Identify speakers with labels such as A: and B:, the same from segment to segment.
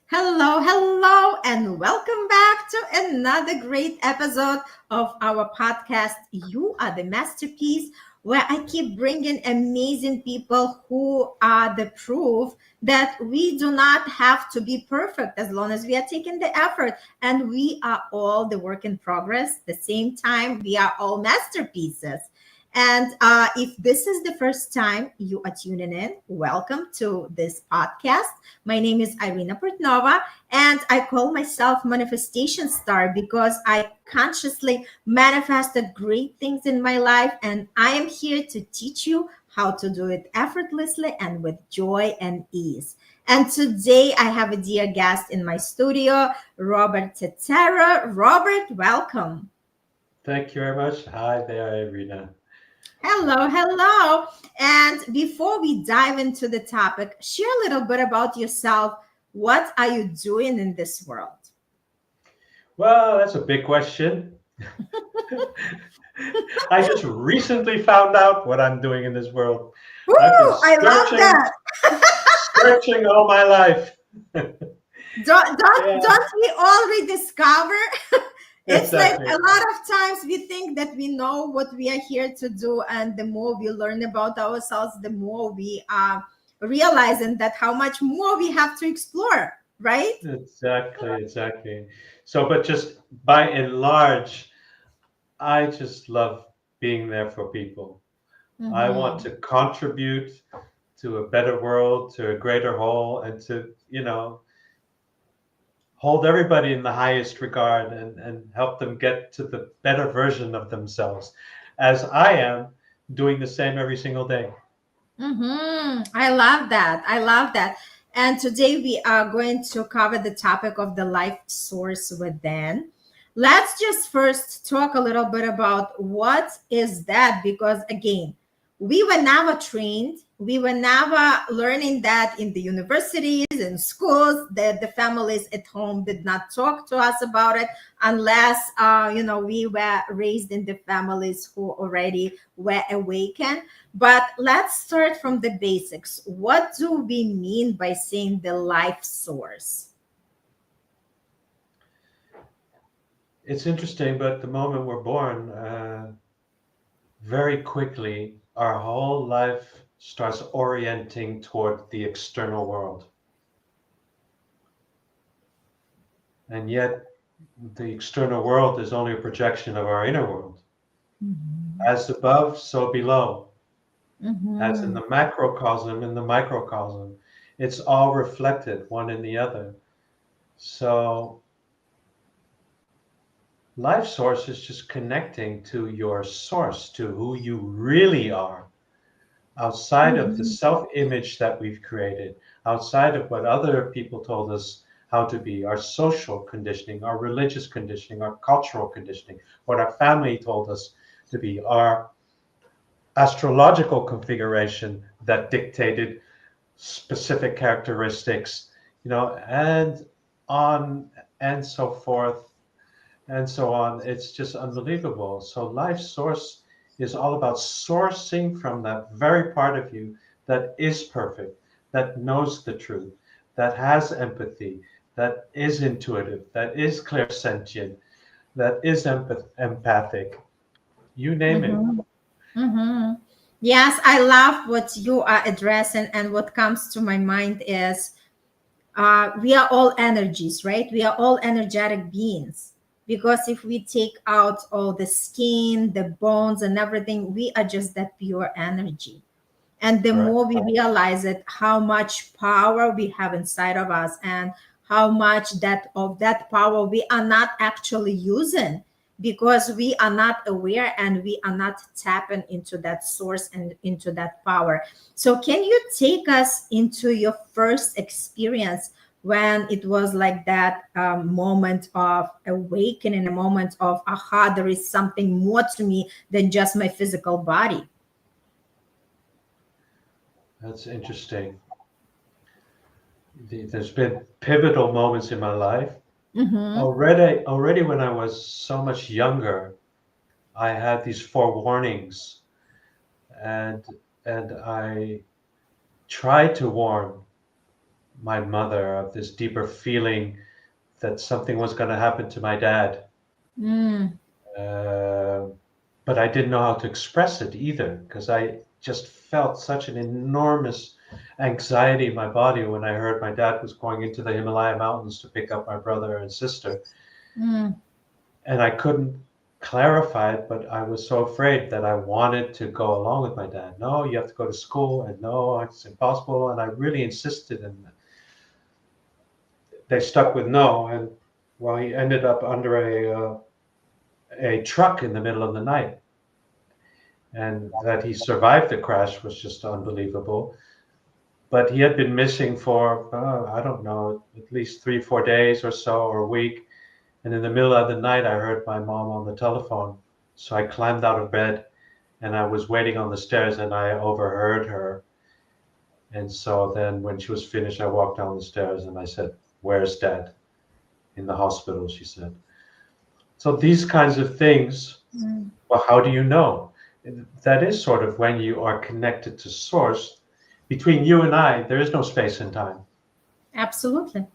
A: Hello, hello, and welcome back to another great episode of our podcast. You are the masterpiece, where I keep bringing amazing people who are the proof that we do not have to be perfect as long as we are taking the effort. And we are all the work in progress. At the same time, we are all masterpieces. And if this is the first time you are tuning in, welcome to this podcast. My name is Irina Portnova, and I call myself Manifestation Star because I consciously manifested great things in my life, and I am here to teach you how to do it effortlessly and with joy and ease. And today I have a dear guest in my studio, Robert Tettero. Robert, welcome.
B: Thank you very much. Hi there, Irina.
A: Hello, hello. And before we dive into the topic, share a little bit about yourself. What are you doing in this world?
B: Well, that's a big question. I just recently found out what I'm doing in this world.
A: Woo!
B: I've been
A: I love
B: searching,
A: that.
B: searching all my life.
A: Don't don't
B: Yeah,
A: don't we all rediscover? It's like
B: exactly.
A: a lot of times we think that we know what we are here to do, and the more we learn about ourselves, the more we are realizing that how much more we have to explore, right?
B: Exactly. So, but just by and large, I just love being there for people. I want
A: Mm-hmm.
B: to contribute to a better world, to a greater whole, and to, hold everybody in the highest regard and help them get to the better version of themselves, as I am doing the same every single day.
A: I love that. I love that. And today we are going to cover the topic of the life source within. Let's just first talk a little bit about what is that, because again, we were never trained. We were never learning that in the universities and schools. That the families at home did not talk to us about it unless we were raised in the families who already were awakened. But let's start from the basics. What do we mean by saying the life source?
B: It's interesting, but the moment we're born, very quickly, our whole life starts orienting toward the external world. And yet, the external world is only a projection of our inner world.
A: Mhm.
B: As above, so below. As in
A: Mhm.
B: the macrocosm and the microcosm, it's all reflected one in the other. So, life source is just connecting to your source, to who you really are, outside of the
A: Mhm.
B: self image that we've created, outside of what other people told us how to be, our social conditioning, our religious conditioning, our cultural conditioning, what our family told us to be, our astrological configuration that dictated specific characteristics, and on and so forth and so on. It's just unbelievable. So, life source is all about sourcing from that very part of you that is perfect, that knows the truth, that has empathy, that is intuitive, that is clairsentient, that is empathic. You name it.
A: Mhm. Mhm. Yes, I love what you are addressing, and what comes to my mind is we are all energies, right? We are all energetic beings. Because if we take out all the skin, the bones, and everything, we are just that pure energy. And the
B: Correct.
A: more we realize it, how much power we have inside of us, and how much that of that power we are not actually using, because we are not aware and we are not tapping into that source and into that power. So can you take us into your first experience when it was like that moment of awakening, a moment of aha, there is something more to me than just my physical body?
B: That's interesting. There's been pivotal moments in my life.
A: Mm-hmm.
B: Already when I was so much younger, I had these forewarnings, and and I tried to warn my mother, of this deeper feeling that something was going to happen to my dad.
A: Mm,
B: Uh, but I didn't know how to express it either because I just felt such an enormous anxiety in my body when I heard my dad was going into the Himalaya mountains to pick up my brother and sister.
A: mm,
B: And I couldn't clarify it, but I was so afraid that I wanted to go along with my dad. No, you have to go to school, and no, it's impossible. And I really insisted, and they stuck with no. And well, he ended up under a truck in the middle of the night, and that he survived the crash was just unbelievable. But he had been missing for I don't know, at least 3, 4 days or so, or a week. And in the middle of the night, I heard my mom on the telephone. So I climbed out of bed and I was waiting on the stairs and I overheard her. And so then when she was finished, I walked down the stairs and I said, "Where's dad?" "In the hospital," she said. So these kinds of things,
A: mm.
B: well, how do you know? That is sort of when you are connected to source. Between you and I, there is no space and time.
A: Absolutely.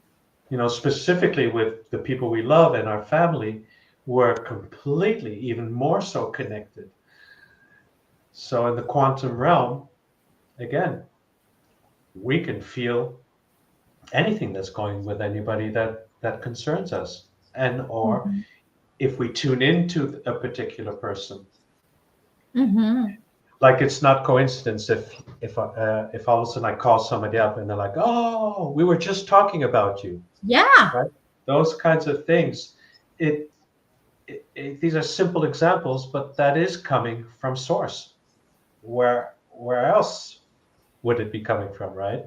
B: Specifically with the people we love and our family, we're completely, even more so connected. So in the quantum realm, again, we can feel anything that's going with anybody that concerns us. And or
A: Mhm.
B: if we tune into a particular person,
A: Mhm.
B: like it's not coincidence if all of a sudden I call somebody up and they're like, "Oh, we were just talking about you,"
A: Yeah,
B: right? Those kinds of things. It, these are simple examples, but that is coming from source. Where else would it be coming from, right?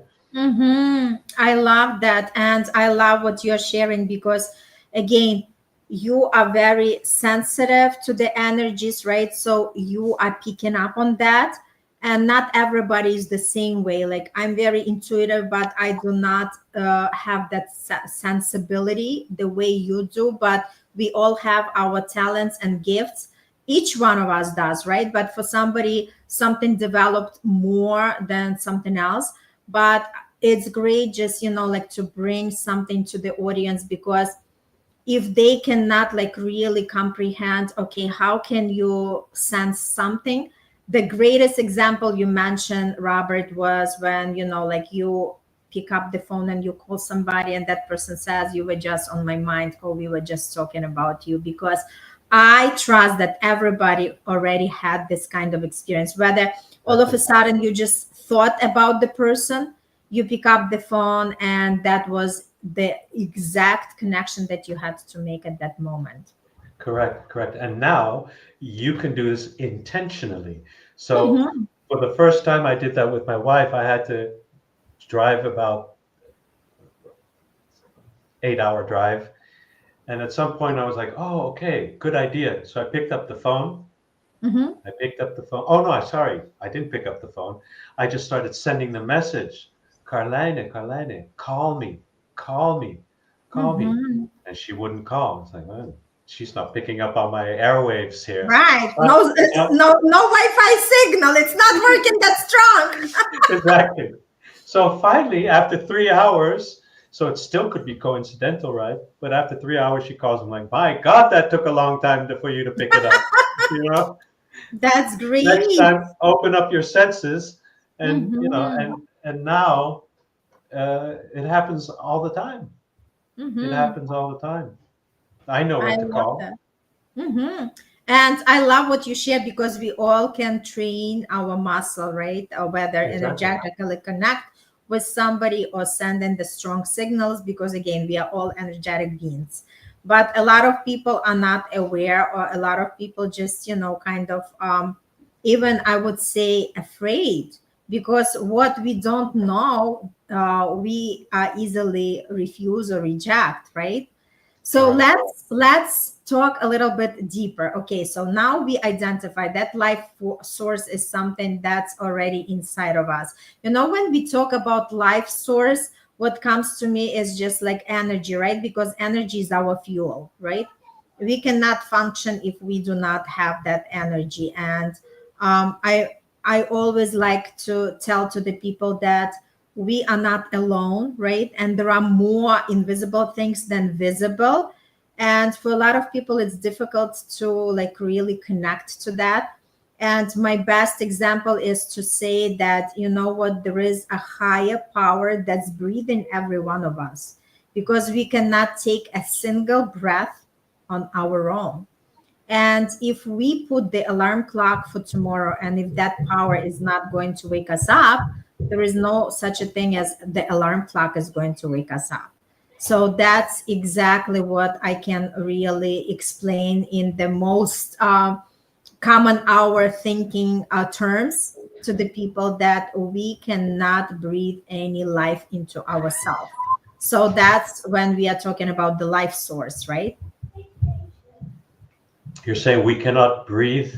A: I love that. And I love what you're sharing because, again, you are very sensitive to the energies, right? So you are picking up on that. And not everybody is the same way. Like, I'm very intuitive, but I do not have that sensibility the way you do. But we all have our talents and gifts. Each one of us does, right? But for somebody, something developed more than something else. But it's great just like to bring something to the audience, because if they cannot like really comprehend, okay, how can you sense something? The greatest example you mentioned, Robert, was when like you pick up the phone and you call somebody and that person says, "You were just on my mind," or, "We were just talking about you." Because I trust that everybody already had this kind of experience, whether all of a
B: Exactly.
A: sudden you just thought about the person, you pick up the phone, and that was the exact connection that you had to make at that moment.
B: Correct, correct. And now you can do this intentionally. So
A: Hmm.
B: for the first time I did that with my wife, I had to drive about 8 hour drive. And at some point I was like, "Oh, okay, good idea." So I picked up the phone.
A: Hmm.
B: I picked up the phone. Oh no, sorry. I didn't pick up the phone. I just started sending the message. "Carline, Carline, call me, call me, call me."
A: Hmm.
B: And she wouldn't call. It's like, "Oh, she's not picking up on my airwaves here."
A: Right.
B: But,
A: No, no Wi-Fi signal. It's not working that strong.
B: exactly. So finally, after 3 hours, so it still could be coincidental, right? But after 3 hours, she calls him like, "My God, that took a long time for you to pick it up." You know,
A: That's
B: next
A: great.
B: time, open up your senses, and
A: Hmm.
B: and now it happens all the time. It
A: Hmm.
B: happens all the time. I know
A: I
B: when to
A: love that.
B: call.
A: And I love what you share, because we all can train our muscle, right? Or whether
B: Exactly.
A: energetically connect with somebody or send in the strong signals, because again, we are all energetic beings. But a lot of people are not aware, or a lot of people just, kind of, even I would say, afraid, because what we don't know, we easily refuse or reject, right? So
B: Correct.
A: let's talk a little bit deeper. Okay, so now we identify that source is something that's already inside of us. When we talk about life source, what comes to me is just like energy, right? Because energy is our fuel, right? We cannot function if we do not have that energy. And I always like to tell to the people that we are not alone, right? And there are more invisible things than visible. And for a lot of people, it's difficult to like really connect to that. And my best example is to say that, you know what, there is a higher power that's breathing every one of us, because we cannot take a single breath on our own. And if we put the alarm clock for tomorrow, and if that power is not going to wake us up, there is no such a thing as the alarm clock is going to wake us up. So that's exactly what I can really explain in the most common hour thinking terms to the people, that we cannot breathe any life into ourselves. So that's when we are talking about the life source, right?
B: You're saying we cannot breathe?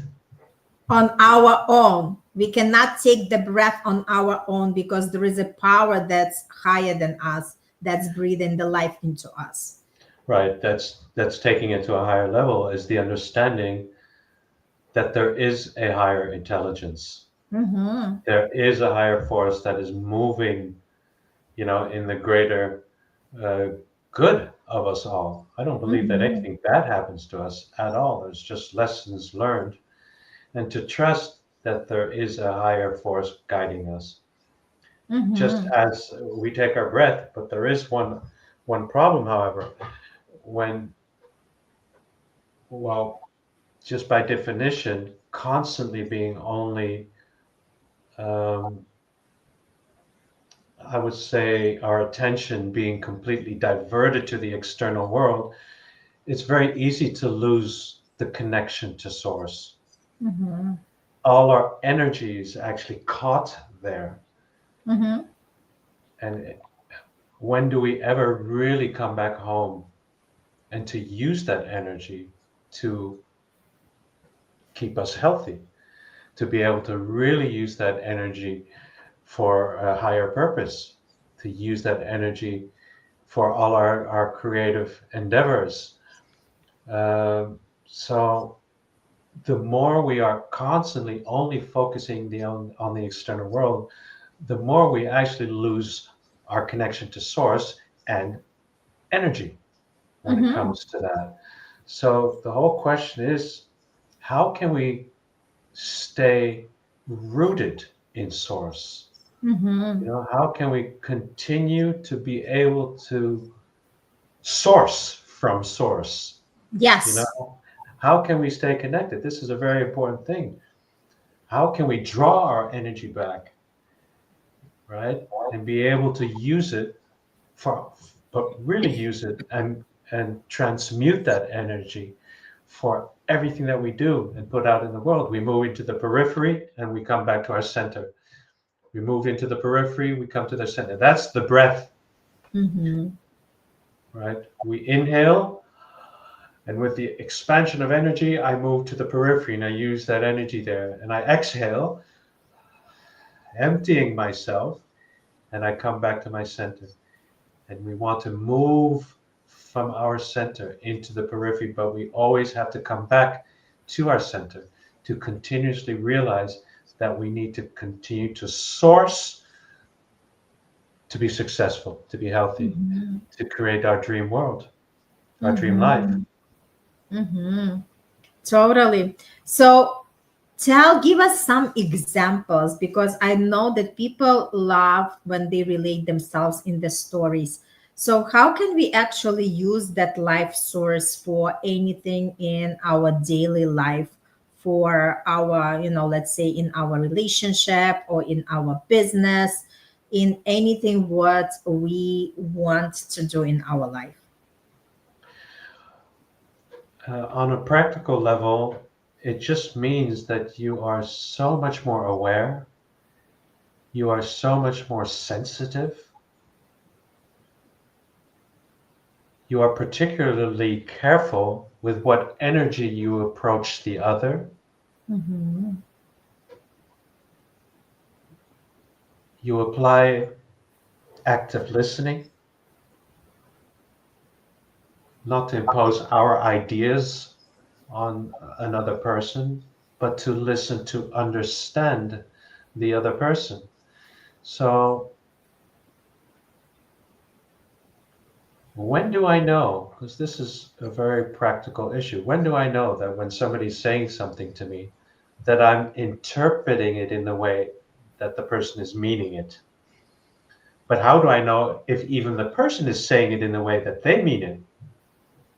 A: On our own. We cannot take the breath on our own, because there is a power that's higher than us, that's breathing the life into us.
B: Right. That's taking it to a higher level, is the understanding that there is a higher intelligence.
A: Mm-hmm.
B: There is a higher force that is moving, in the greater uh, good of us all. I don't believe that
A: Mm-hmm.
B: anything bad happens to us at all. There's just lessons learned, and to trust that there is a higher force guiding us. Just
A: Mm-hmm.
B: as we take our breath, but there is one problem, however, when, well, just by definition, constantly being only, um, I would say, our attention being completely diverted to the external world, it's very easy to lose the connection to source.
A: Mm-hmm.
B: All our energy is actually caught there.
A: Mm-hmm.
B: And when do we ever really come back home and to use that energy to keep us healthy, to be able to really use that energy for a higher purpose, to use that energy for all our creative endeavors? So the more we are constantly only focusing on the external world, the more we actually lose our connection to source and energy when it
A: Mm-hmm.
B: comes to that. So the whole question is, how can we stay rooted in source?
A: Mm-hmm.
B: How can we continue to be able to source from source? You
A: Yes.
B: know, how can we stay connected? This is a very important thing. How can we draw our energy back, right? And be able to use it for, but really use it and transmute that energy for everything that we do and put out in the world. We move into the periphery and we come back to our center. We move into the periphery, we come to the center. That's the breath,
A: Mm-hmm.
B: right? We inhale, and with the expansion of energy, I move to the periphery and I use that energy there. And I exhale, emptying myself, and I come back to my center. And we want to move from our center into the periphery, but we always have to come back to our center to continuously realize that we need to continue to source to be successful, to be healthy,
A: Mm-hmm.
B: to create our dream world, our dream life.
A: Mm-hmm. Mm-hmm. Totally. So give us some examples, because I know that people love when they relate themselves in the stories. So how can we actually use that life source for anything in our daily life, for our, let's say in our relationship or in our business, in anything what we want to do in our life?
B: On a practical level, it just means that you are so much more aware, you are so much more sensitive, you are particularly careful with what energy you approach the other.
A: Mm-hmm.
B: You apply active listening, not to impose our ideas on another person, but to listen to understand the other person. So When do I know? Because this is a very practical issue. When do I know that when somebody's saying something to me, that I'm interpreting it in the way that the person is meaning it? But how do I know if even the person is saying it in the way that they mean it?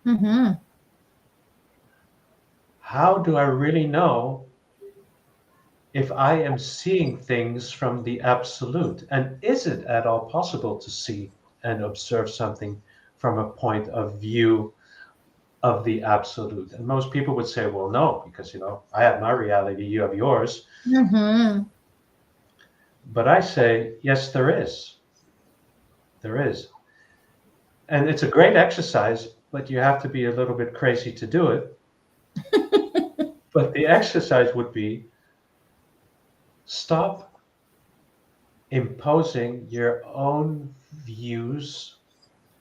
A: Mm-hmm.
B: How do I really know if I am seeing things from the absolute? And is it at all possible to see and observe something from a point of view of the absolute? And most people would say, well, no, because, I have my reality, you have yours.
A: Mm-hmm.
B: But I say, yes, there is. There is. And it's a great exercise, but you have to be a little bit crazy to do it. But the exercise would be stop imposing your own views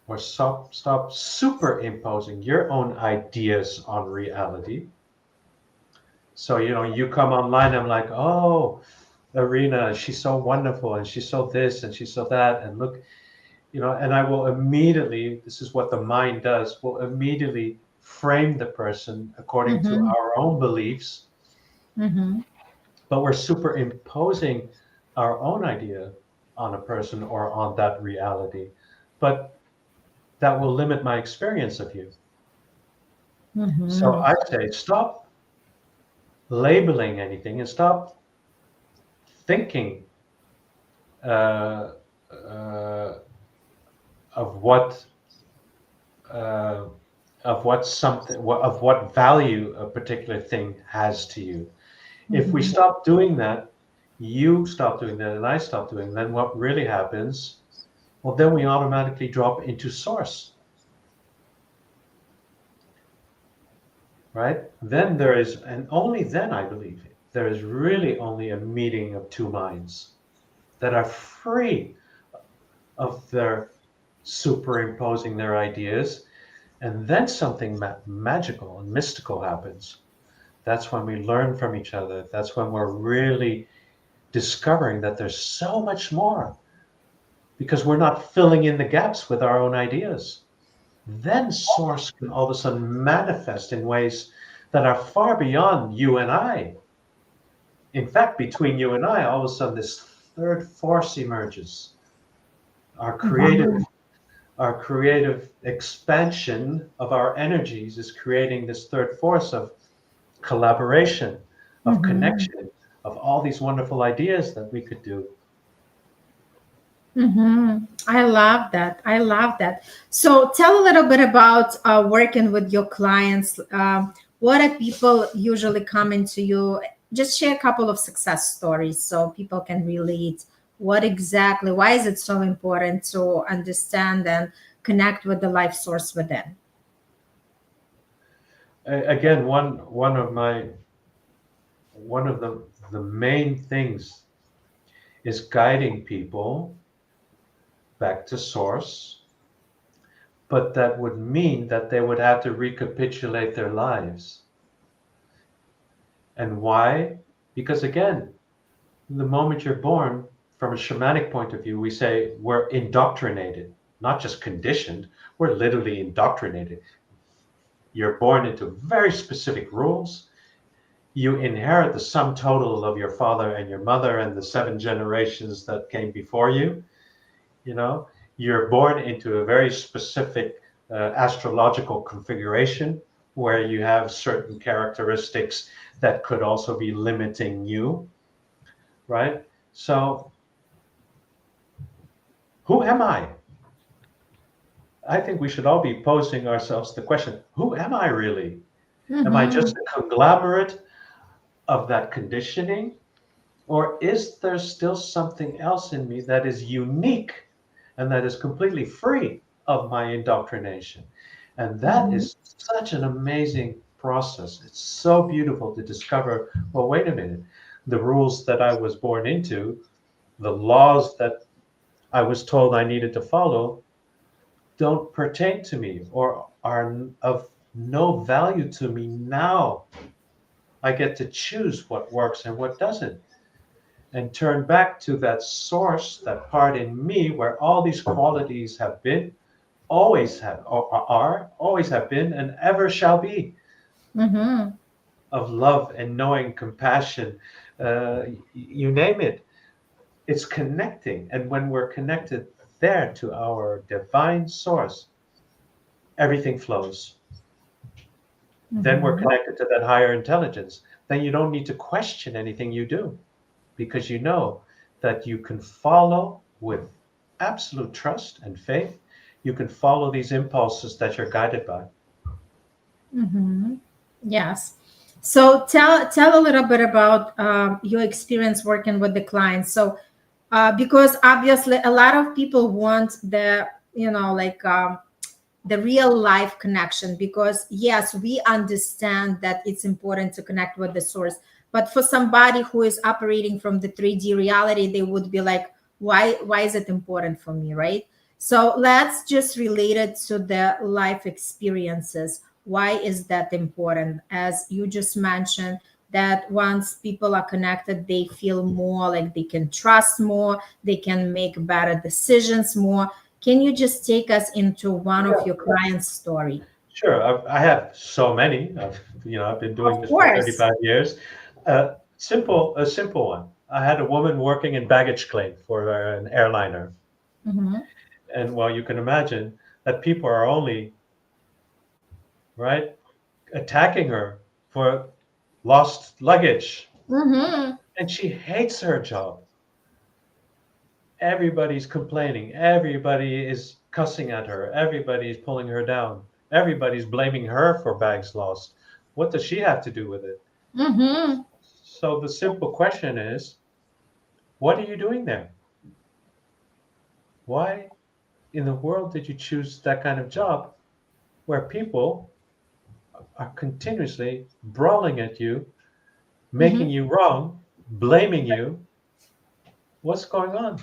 B: or stop superimposing your own ideas on reality. So, you come online, I'm like, oh, Arena, she's so wonderful and she's so this and she's so that. And look, and I will immediately, this is what the mind does, will immediately frame the person according to
A: Mm-hmm.
B: our own beliefs,
A: Mm-hmm.
B: but we're superimposing our own idea on a person or on that reality. But that will limit my experience of you. So
A: Mm-hmm.
B: I say, stop labeling anything and stop thinking uh, uh, of what uh, of what value a particular thing has to you. If we
A: Mm-hmm.
B: stop doing that, you stop doing that, and I stop doing, then what really happens? Well, then we automatically drop into source, right? Then there is, and only then I believe there is really only a meeting of two minds that are free of their superimposing their ideas, and then something magical and mystical happens. That's when we learn from each other. That's when we're really discovering that there's so much more because we're not filling in the gaps with our own ideas. Then source can all of a sudden manifest in ways that are far beyond you and I. In fact, between you and I, all of a sudden this third force emerges. Our creative
A: Mm-hmm.
B: our creative expansion of our energies is creating this third force of collaboration, of
A: Mm-hmm.
B: connection, of all these wonderful ideas that we could do.
A: Mm-hmm. I love that. I love that. So tell a little bit about working with your clients. What are people usually coming to you? Just share a couple of success stories so people can relate. What exactly, why is it so important to understand and connect with the life source within?
B: Again, one of the main things is guiding people back to source, but that would mean that they would have to recapitulate their lives. And why? Because again, the moment you're born, from a shamanic point of view, we say we're indoctrinated, not just conditioned, we're literally indoctrinated. You're born into very specific rules. You inherit the sum total of your father and your mother and the 7 generations that came before you. You know, you're born into a very specific astrological configuration where you have certain characteristics that could also be limiting you, right? So, who am I? I think we should all be posing ourselves the question, who am I really? Am I
A: Mm-hmm.
B: just a conglomerate of that conditioning? Or is there still something else in me that is unique and that is completely free of my indoctrination? And that
A: Mm-hmm.
B: is such an amazing process. It's so beautiful to discover, well, wait a minute, the rules that I was born into, the laws that I was told I needed to follow, don't pertain to me or are of no value to me now. I get to choose what works and what doesn't, and turn back to that source, that part in me where all these qualities have been, always have, or are, always have been, and ever shall be,
A: Mm-hmm.
B: of love and knowing, compassion, you name it. It's connecting. And when we're connected there to our divine source, everything flows. Then we're
A: Mm-hmm.
B: connected to that higher intelligence. Then you don't need to question anything you do because you know that you can follow with absolute trust and faith. You can follow these impulses that you're guided by.
A: Mm-hmm. Yes. So tell a little bit about your experience working with the clients. So because obviously a lot of people want the like the real life connection, because yes, we understand that it's important to connect with the source, but for somebody who is operating from the 3D reality, they would be like, why is it important for me, right? So let's just relate it to the life experiences. Why is that important? As you just mentioned, that once people are connected, they feel more like they can trust more, they can make better decisions more. Can you just take us into one of your clients' story?
B: Sure, I have so many. I've been doing
A: Of
B: this for
A: course.
B: 35 years. A simple one. I had a woman working in baggage claim for an airliner,
A: Mm-hmm.
B: and well, you can imagine that people are only right attacking her for lost luggage,
A: Mm-hmm.
B: and she hates her job. Everybody's complaining. Everybody is cussing at her. Everybody's pulling her down. Everybody's blaming her for bags lost. What does she have to do with it?
A: Mm-hmm.
B: So the simple question is, what are you doing there? Why in the world did you choose that kind of job where people are continuously brawling at you, making
A: Mm-hmm.
B: you wrong, blaming you? What's going on?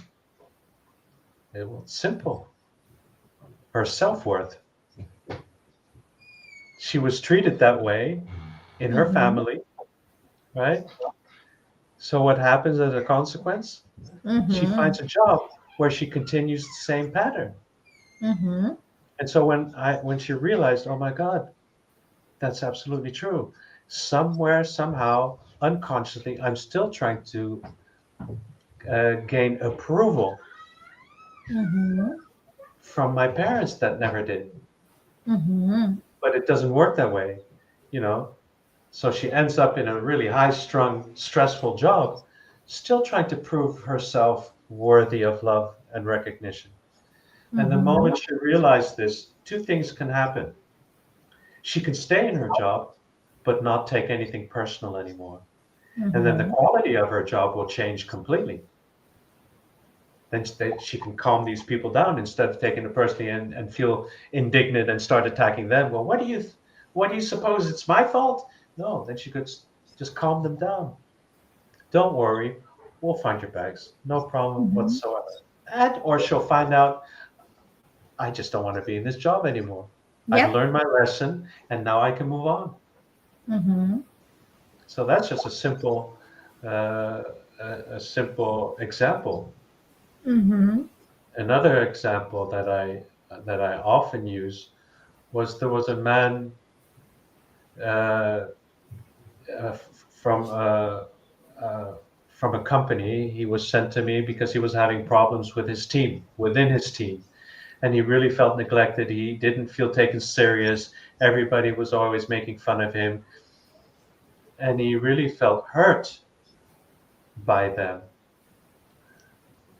B: Well, it's simple. Her self-worth. She was treated that way in her
A: Mm-hmm.
B: family, right? So what happens as a consequence? She
A: Mm-hmm.
B: finds a job where she continues the same pattern.
A: Mm-hmm.
B: And so when she realized, oh my God, that's absolutely true. Somewhere, somehow, unconsciously, I'm still trying to gain approval
A: Mm-hmm.
B: from my parents that never did.
A: Mm-hmm.
B: But it doesn't work that way, you know. So she ends up in a really high-strung, stressful job, still trying to prove herself worthy of love and recognition. And the
A: Mm-hmm.
B: moment she realized this, two things can happen. She can stay in her job, but not take anything personal anymore. And then the
A: Mm-hmm.
B: quality of her job will change completely. Then she can calm these people down instead of taking it personally and feel indignant and start attacking them. Well, what do you suppose it's my fault? No, then she could just calm them down. Don't worry, we'll find your bags. No problem
A: Mm-hmm.
B: whatsoever. And or she'll find out I just don't want to be in this job anymore. I've
A: Yep.
B: learned my lesson and now I can move on.
A: Mm-hmm.
B: So that's just uh, a simple example.
A: Mm-hmm.
B: Another example that I often use was there was a man uh, from uh, from a company. He was sent to me because he was having problems with his team, within his team, and he really felt neglected. He didn't feel taken serious. Everybody was always making fun of him, and he really felt hurt by them.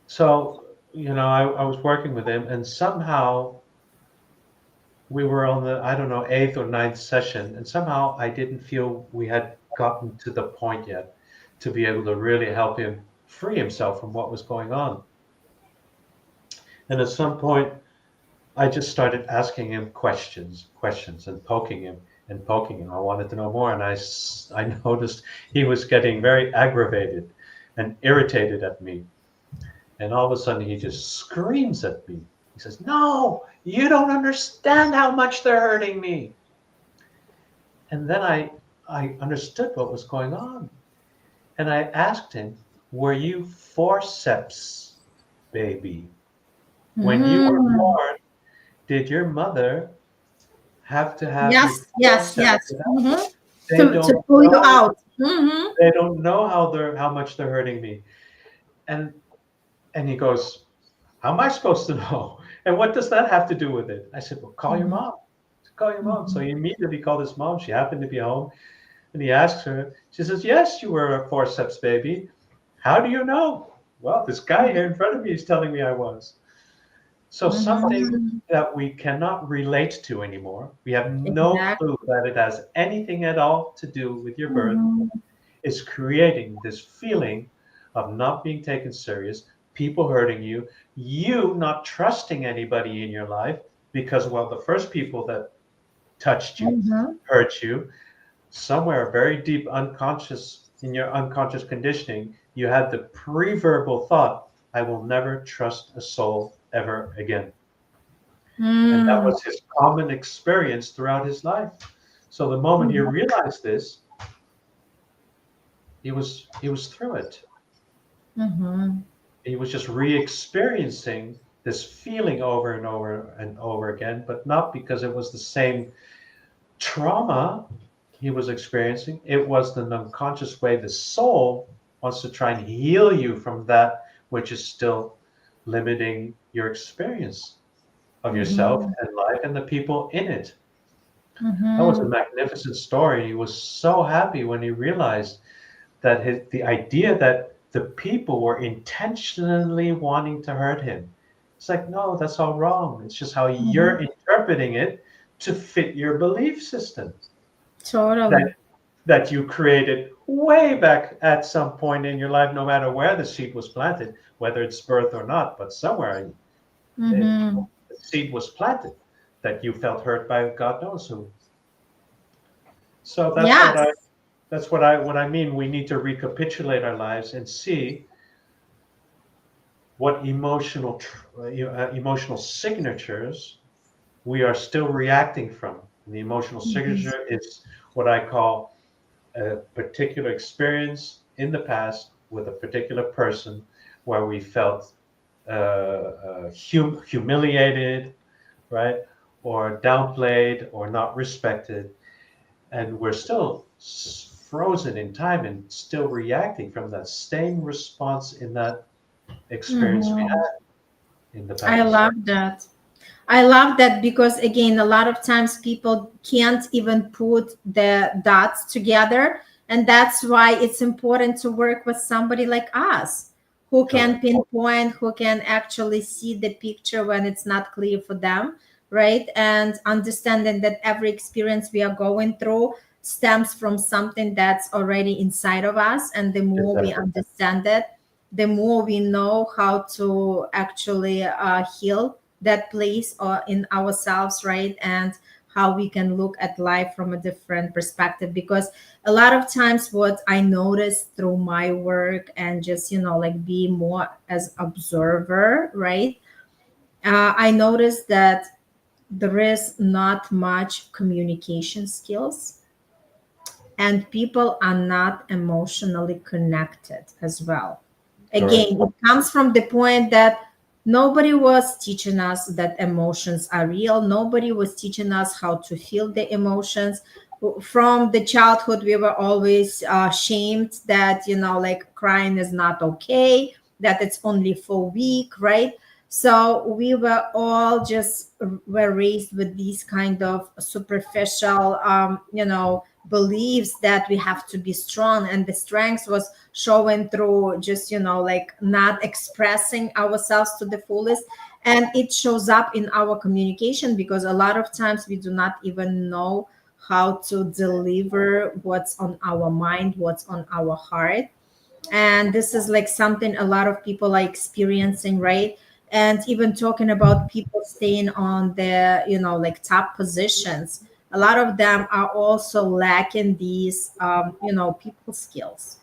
B: So, I was working with him, and somehow we were on the, I don't know, eighth or ninth session, and somehow I didn't feel we had gotten to the point yet to be able to really help him free himself from what was going on. And at some point, I just started asking him questions, and poking him. I wanted to know more, and I noticed he was getting very aggravated and irritated at me. And all of a sudden, he just screams at me. He says, "No, you don't understand how much they're hurting me." And then I understood what was going on. And I asked him, "Were you forceps, baby? When you were
A: Mm-hmm.
B: born, Did your mother have to have you
A: Yes, yes,
B: forceps
A: yes.
B: it out?
A: Hmm.
B: They
A: To
B: don't
A: pull you
B: know.
A: out. Hmm.
B: They don't know how much they're hurting me. And he goes, how am I supposed to know? And what does that have to do with it? I said, well, call your
A: Hmm.
B: mom. Call your mom. So he immediately called his mom. She happened to be home. And he asks her, she says, yes, you were a forceps baby. How do you know? Well, this guy here in front of me is telling me I was. So something
A: Hmm.
B: that we cannot relate to anymore, we have no
A: Exactly.
B: clue that it has anything at all to do with your birth,
A: Hmm.
B: is creating this feeling of not being taken serious, people hurting you, you not trusting anybody in your life because, well, the first people that touched you,
A: Hmm.
B: hurt you, somewhere very deep unconscious in your unconscious conditioning, you had the pre-verbal thought, I will never trust a soul ever again. And that
A: Hmm.
B: was his common experience throughout his life. So the moment he realized this, he was through it.
A: Hmm.
B: He was just re-experiencing this feeling over and over and over again, but not because it was the same trauma he was experiencing. It was the unconscious way the soul wants to try and heal you from that which is still limiting your experience of yourself
A: Hmm.
B: and life and the people in it. That was a
A: Hmm.
B: magnificent story. He was so happy when he realized that the idea that the people were intentionally wanting to hurt him. It's like, no, that's all wrong. It's just how
A: Hmm.
B: you're interpreting it to fit your belief system that
A: Totally.
B: you created way back at some point in your life, no matter where the seed was planted, whether it's birth or not, but somewhere it,
A: Hmm.
B: the seed was planted that you felt hurt by God knows who. So
A: Yes.
B: that's what I mean. We need to recapitulate our lives and see what emotional signatures we are still reacting from. And the emotional
A: Hmm.
B: signature is what I call a particular experience in the past with a particular person where we felt humiliated, right, or downplayed or not respected, and we're still frozen in time and still reacting from that same response in that experience we
A: Hmm.
B: had in the
A: I
B: past.
A: love that. I love that because again, a lot of times people can't even put the dots together. And that's why it's important to work with somebody like us who can
B: Correct.
A: pinpoint, who can actually see the picture when it's not clear for them, right? And understanding that every experience we are going through stems from something that's already inside of us. And the more we
B: Exactly.
A: understand it, the more we know how to actually heal that place in ourselves, right? And how we can look at life from a different perspective. Because a lot of times, what I noticed through my work and just, like be more as observer, right? I noticed that there is not much communication skills and people are not emotionally connected as well.
B: Correct.
A: Again, it comes from the point that nobody was teaching us that emotions are real. Nobody was teaching us how to feel the emotions. From the childhood, we were always shamed that, like crying is not okay, that it's only for weak, right? So we were all just were raised with these kind of superficial, beliefs that we have to be strong, and the strength was showing through just like not expressing ourselves to the fullest. And it shows up in our communication because a lot of times we do not even know how to deliver what's on our mind, what's on our heart. And this is like something a lot of people are experiencing, right? And even talking about people staying on the like top positions, a lot of them are also lacking these people skills.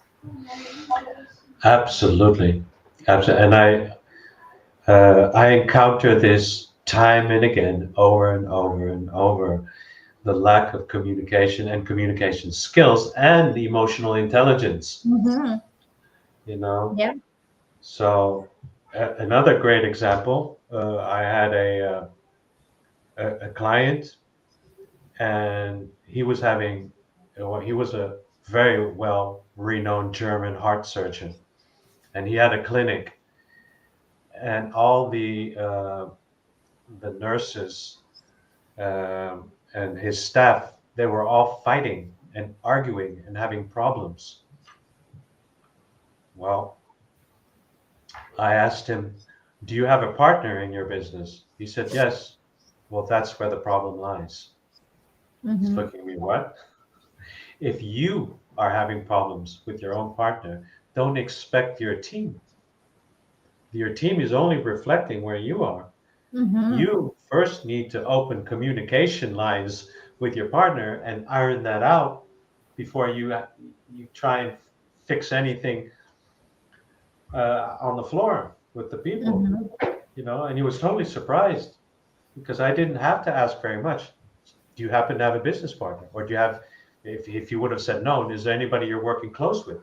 B: Absolutely. Absolutely. And I encounter this time and again, over and over and over, the lack of communication and communication skills and emotional intelligence,
A: Hmm.
B: you know.
A: Yeah.
B: So another great example, I had a client, and he was having, well, he was a very well renowned German heart surgeon, and he had a clinic, and all the nurses and his staff, they were all fighting and arguing and having problems. Well, I asked him, "Do you have a partner in your business?" He said, "Yes." Well, that's where the problem lies. He's
A: Mm-hmm.
B: looking at me, what? If you are having problems with your own partner, don't expect your team. Your team is only reflecting where you are.
A: Mm-hmm.
B: You first need to open communication lines with your partner and iron that out before you try and fix anything on the floor with the people.
A: Mm-hmm.
B: And he was totally surprised because I didn't have to ask very much. Do you happen to have a business partner, or do you have? If you would have said no, is there anybody you're working close with,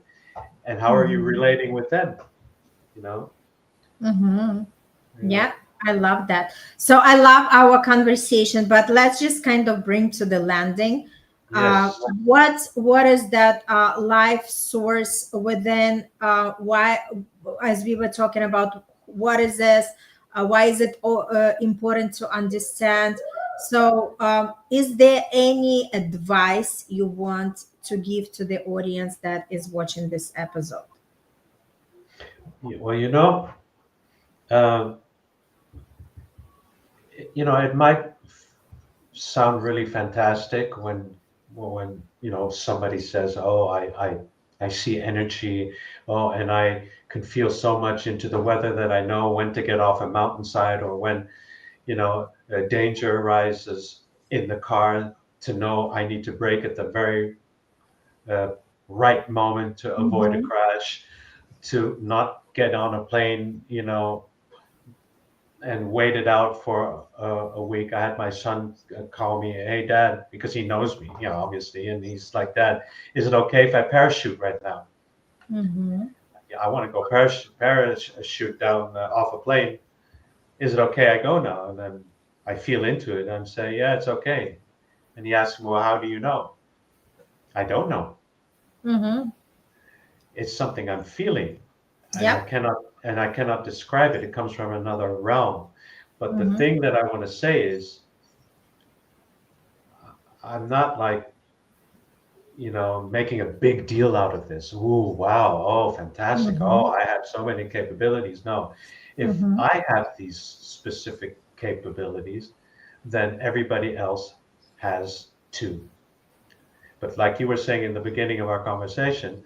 B: and how are you
A: Mm-hmm.
B: relating with them? You know,
A: Mm-hmm.
B: yeah,
A: Yeah, I love that. So I love our conversation, but let's just kind of bring to the landing.
B: yes,
A: What is that life source within? Why, as we were talking about, what is this? Why is it important to understand? So, is there any advice you want to give to the audience that is watching this episode?
B: well, um, it might sound really fantastic when somebody says, "Oh, I see energy, oh, and I can feel so much into the weather that I know when to get off a mountainside, or when a danger arises in the car, to know I need to brake at the very uh, right moment to avoid a
A: Mm-hmm.
B: crash, to not get on a plane, and waited out for a week. I had my son call me, "Hey, Dad," because he knows me, obviously, and he's like, "Dad, is it okay if I parachute right now?"
A: Mm-hmm.
B: Yeah, I want to go parachute down off a plane. Is it okay I go now? And then I feel into it and I'm saying, "Yeah, it's okay." And he asks me, "Well, how do you know?" I don't know.
A: Mm-hmm.
B: It's something I'm feeling, and I
A: Yep.
B: cannot and I cannot describe it. It comes from another realm. But the
A: Mm-hmm.
B: thing that I want to say is, I'm not like, making a big deal out of this. Ooh, wow. Oh, fantastic. Oh,
A: Mm-hmm.
B: I have so many capabilities. No, if
A: Mm-hmm.
B: I have these specific capabilities, then everybody else has too. But like you were saying in the beginning of our conversation,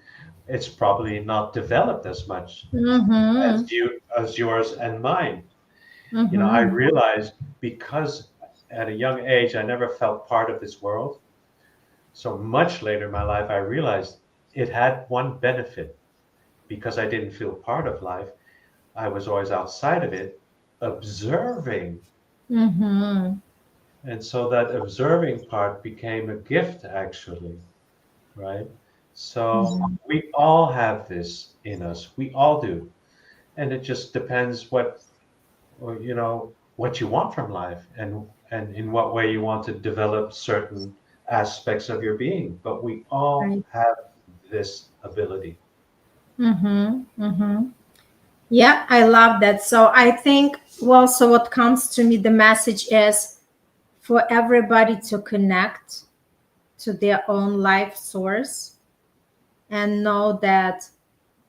B: it's probably not developed as much
A: Mm-hmm.
B: as yours and mine. I
A: Mm-hmm.
B: realized, because at a young age I never felt part of this world. So much later in my life, I realized it had one benefit. Because I didn't feel part of life, I was always outside of it, observing.
A: Mm-hmm.
B: And so that observing part became a gift, actually, right? So
A: Mm-hmm.
B: we all have this in us. We all do. And it just depends what you want from life, and in what way you want to develop certain aspects of your being. But we all
A: Right.
B: have this ability.
A: Mm-hmm. Mm-hmm. Yeah, I love that. So I think, well, so what comes to me, the message is for everybody to connect to their own life source and know that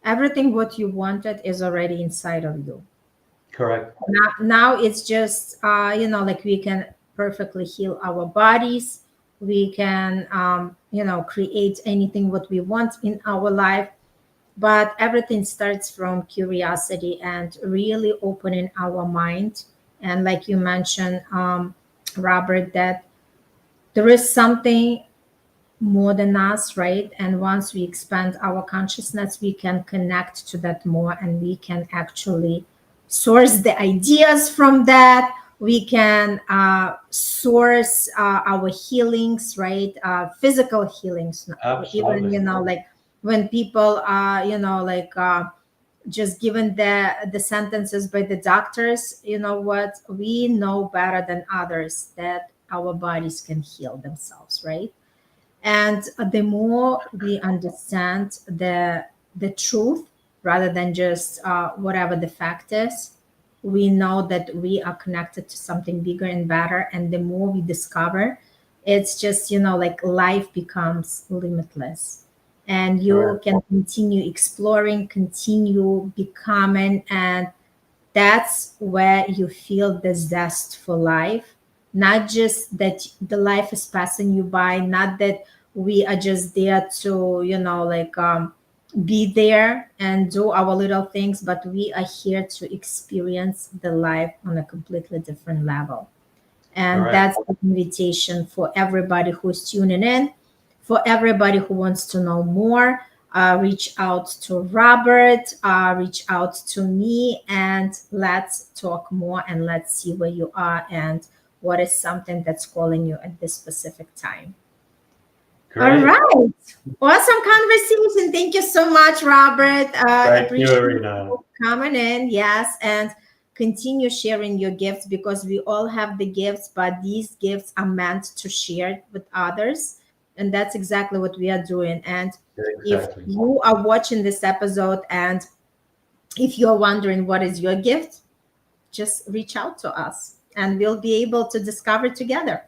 A: everything what you wanted is already inside of you.
B: Correct.
A: Now it's just like we can perfectly heal our bodies. We can create anything what we want in our life, but everything starts from curiosity and really opening our mind. And like you mentioned, Robert, that there is something more than us, right? And once we expand our consciousness, we can connect to that more, and we can actually source the ideas from that. We can source our healings, right? Physical healings, even
B: Absolutely.
A: like when people like just given the sentences by the doctors. You know what? We know better than others that our bodies can heal themselves, right? And the more we understand the truth rather than just whatever the fact is, we know that we are connected to something bigger and better. And the more we discover, it's just, like life becomes limitless, and you
B: Correct.
A: can continue exploring, continue becoming. And that's where you feel the zest for life. Not just that the life is passing you by, not that we are just there to, be there and do our little things, but we are here to experience the life on a completely different level. And
B: Correct.
A: that's the invitation for everybody who's tuning in. For everybody who wants to know more, reach out to Robert, reach out to me, and let's talk more, and let's see where you are and what is something that's calling you at this specific time. All
B: Great.
A: right. Awesome conversation. Thank you so much, Robert.
B: Thank you,
A: Appreciate
B: Irina.
A: you coming in. Yes. And continue sharing your gifts, because we all have the gifts, but these gifts are meant to share with others. And that's exactly what we are doing. And
B: Yeah,
A: if
B: exactly.
A: you are watching this episode and if you're wondering what is your gift, just reach out to us and we'll be able to discover together.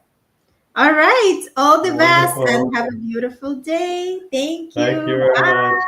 A: All right. All the best and
B: Wonderful.
A: have a beautiful day. Thank
B: Thank you
A: you.
B: very
A: Bye.
B: much.